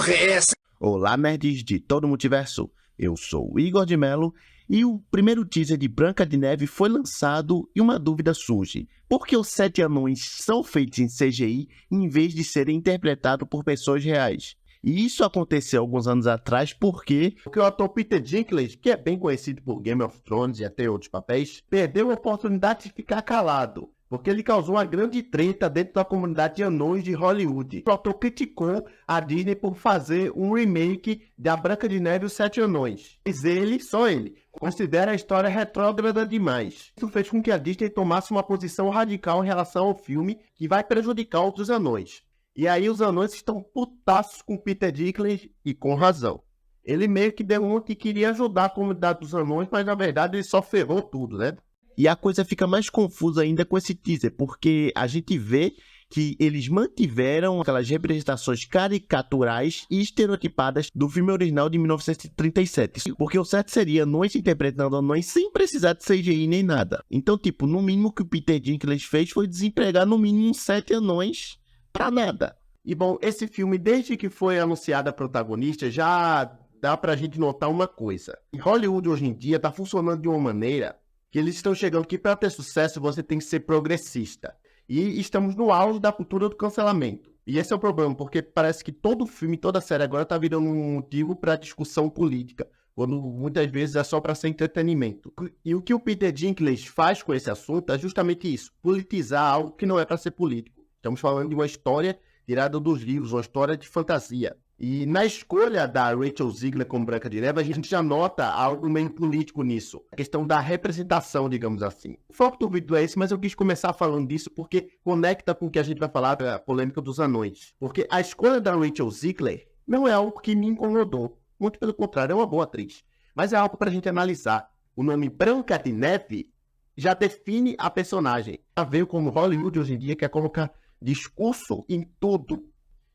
porra é essa? Olá, nerds de todo o multiverso. Eu sou o Igor de Mello e o primeiro teaser de Branca de Neve foi lançado e uma dúvida surge. Por que os 7 anões são feitos em CGI em vez de serem interpretados por pessoas reais? E isso aconteceu alguns anos atrás porque o ator Peter Dinklage, que é bem conhecido por Game of Thrones e até outros papéis, perdeu a oportunidade de ficar calado, porque ele causou uma grande treta dentro da comunidade de anões de Hollywood. O ator criticou a Disney por fazer um remake da Branca de Neve e os 7 Anões. Mas ele, só ele, considera a história retrógrada demais. Isso fez com que a Disney tomasse uma posição radical em relação ao filme que vai prejudicar outros anões. E aí os anões estão putaços com Peter Dinklage e com razão. Ele meio que deu uma que queria ajudar a comunidade dos anões, mas na verdade ele só ferrou tudo, né? E a coisa fica mais confusa ainda com esse teaser, porque a gente vê que eles mantiveram aquelas representações caricaturais e estereotipadas do filme original de 1937. Porque o certo seria anões interpretando anões sem precisar de CGI nem nada. Então, tipo, no mínimo que o Peter Dinklage fez foi desempregar no mínimo 7 anões pra nada. E bom, esse filme, desde que foi anunciada a protagonista, já dá pra gente notar uma coisa. Em Hollywood hoje em dia tá funcionando de uma maneira que eles estão chegando que para ter sucesso você tem que ser progressista. E estamos no auge da cultura do cancelamento. E esse é o problema, porque parece que todo filme, toda série agora tá virando um motivo para discussão política, quando muitas vezes é só para ser entretenimento. E o que o Peter Dinklage faz com esse assunto é justamente isso, politizar algo que não é para ser político. Estamos falando de uma história tirada dos livros, uma história de fantasia. E na escolha da Rachel Zegler como Branca de Neve, a gente já nota algo meio político nisso. A questão da representação, digamos assim. O foco do vídeo é esse, mas eu quis começar falando disso porque conecta com o que a gente vai falar da polêmica dos anões. Porque a escolha da Rachel Zegler não é algo que me incomodou. Muito pelo contrário, é uma boa atriz. Mas é algo para a gente analisar. O nome Branca de Neve já define a personagem. Já veio como Hollywood hoje em dia quer colocar discurso em tudo.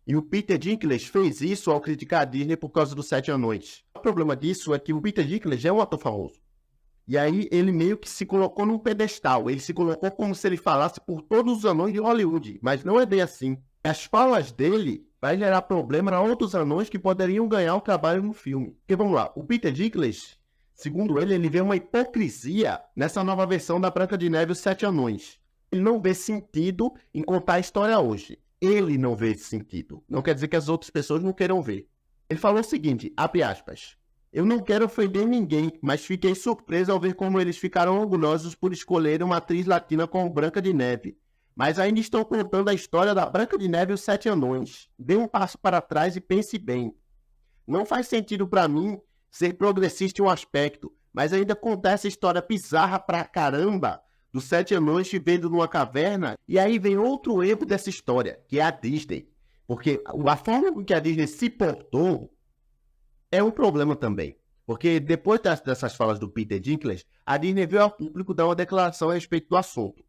E o Peter Dinklage fez isso ao criticar a Disney por causa dos 7 Anões. O problema disso é que o Peter Dinklage é um ator famoso. E aí ele meio que se colocou num pedestal. Ele se colocou como se ele falasse por todos os anões de Hollywood. Mas não é bem assim. As falas dele vai gerar problema a outros anões que poderiam ganhar o trabalho no filme. Porque vamos lá, o Peter Dinklage, segundo ele vê uma hipocrisia nessa nova versão da Branca de Neve e os 7 Anões. Ele não vê sentido em contar a história hoje. Ele não vê esse sentido. Não quer dizer que as outras pessoas não queiram ver. Ele falou o seguinte, abre aspas. Eu não quero ofender ninguém, mas fiquei surpreso ao ver como eles ficaram orgulhosos por escolherem uma atriz latina como Branca de Neve. Mas ainda estão contando a história da Branca de Neve e os 7 Anões. Dê um passo para trás e pense bem. Não faz sentido para mim ser progressista em um aspecto, mas ainda contar essa história bizarra pra caramba dos 7 Anões vivendo numa caverna. E aí vem outro erro dessa história, que é a Disney. Porque a forma com que a Disney se portou é um problema também. Porque depois dessas falas do Peter Dinklage, a Disney veio ao público dar uma declaração a respeito do assunto.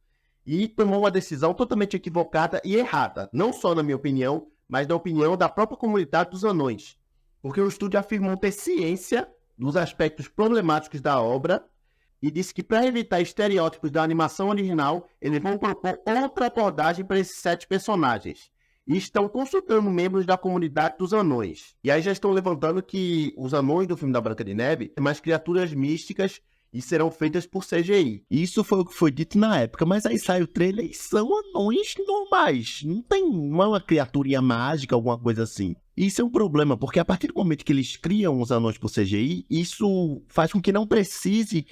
E tomou uma decisão totalmente equivocada e errada. Não só na minha opinião, mas na opinião da própria comunidade dos anões. Porque o estúdio afirmou ter ciência dos aspectos problemáticos da obra e disse que para evitar estereótipos da animação original, eles vão propor outra abordagem para esses 7 personagens. E estão consultando membros da comunidade dos anões. E aí já estão levantando que os anões do filme da Branca de Neve são mais criaturas místicas e serão feitas por CGI. Isso foi o que foi dito na época, mas aí sai o trailer e são anões normais. Não tem uma criaturinha mágica, alguma coisa assim. Isso é um problema, porque a partir do momento que eles criam os anões por CGI, isso faz com que não precise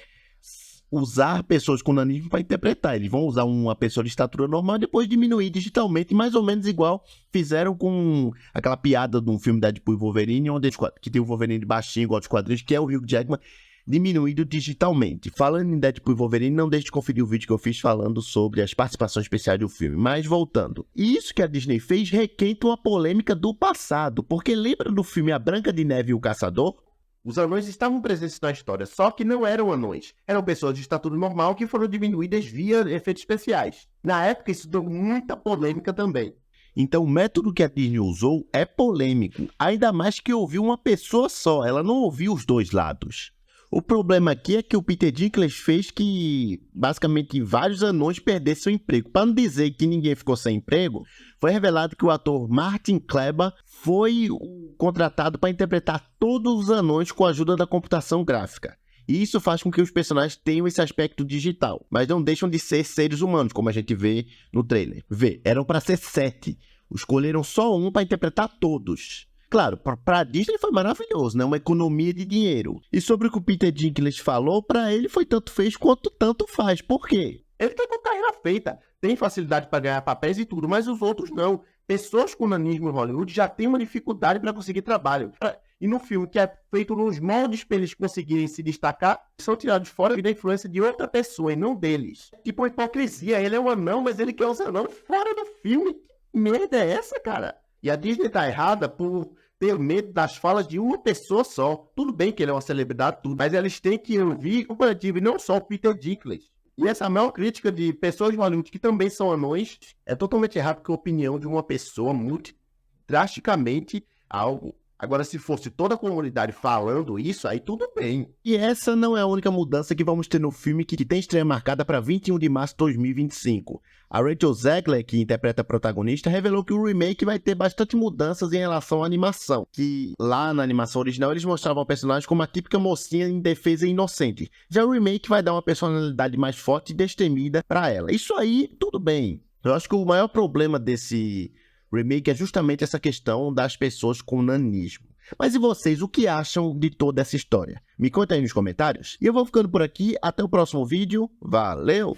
usar pessoas com nanismo para interpretar. Eles vão usar uma pessoa de estatura normal e depois diminuir digitalmente, mais ou menos igual fizeram com aquela piada de um filme Deadpool e Wolverine, onde que tem o Wolverine baixinho, igual dos quadrinhos, que é o Hugh Jackman, diminuído digitalmente. Falando em Deadpool e Wolverine, não deixe de conferir o vídeo que eu fiz falando sobre as participações especiais do filme. Mas voltando, isso que a Disney fez requenta uma polêmica do passado, porque lembra do filme A Branca de Neve e o Caçador? Os anões estavam presentes na história, só que não eram anões. Eram pessoas de estatura normal que foram diminuídas via efeitos especiais. Na época, isso deu muita polêmica também. Então, o método que a Disney usou é polêmico, ainda mais que ouviu uma pessoa só, ela não ouviu os dois lados. O problema aqui é que o Peter Dinklage fez que, basicamente, vários anões perdessem seu emprego. Para não dizer que ninguém ficou sem emprego, foi revelado que o ator Martin Kleber foi contratado para interpretar todos os anões com a ajuda da computação gráfica. E isso faz com que os personagens tenham esse aspecto digital, mas não deixam de ser seres humanos, como a gente vê no trailer. Eram para ser 7. Escolheram só um para interpretar todos. Claro, para a Disney foi maravilhoso, né? Uma economia de dinheiro. E sobre o que o Peter Dinklage falou, para ele foi tanto fez quanto tanto faz. Por quê? Ele tá com carreira feita, tem facilidade para ganhar papéis e tudo, mas os outros não. Pessoas com nanismo em Hollywood já têm uma dificuldade para conseguir trabalho. E no filme que é feito nos moldes para eles conseguirem se destacar, são tirados fora da influência de outra pessoa e não deles. Tipo uma hipocrisia, ele é um anão, mas ele quer os anões fora do filme. Que merda é essa, cara? E a Disney tá errada por ter medo das falas de uma pessoa só. Tudo bem que ele é uma celebridade, tudo, mas eles têm que ouvir o coletivo e não só o Peter Dinklage. E essa maior crítica de pessoas de Hollywood que também são anões é totalmente errado, porque a opinião de uma pessoa muda drasticamente algo. Agora, se fosse toda a comunidade falando isso, aí tudo bem. E essa não é a única mudança que vamos ter no filme, que tem estreia marcada para 21 de março de 2025. A Rachel Zegler, que interpreta a protagonista, revelou que o remake vai ter bastante mudanças em relação à animação. Que lá na animação original eles mostravam a personagem como uma típica mocinha indefesa e inocente. Já o remake vai dar uma personalidade mais forte e destemida para ela. Isso aí, tudo bem. Eu acho que o maior problema desse remake é justamente essa questão das pessoas com nanismo. Mas e vocês, o que acham de toda essa história? Me conta aí nos comentários. E eu vou ficando por aqui, até o próximo vídeo. Valeu!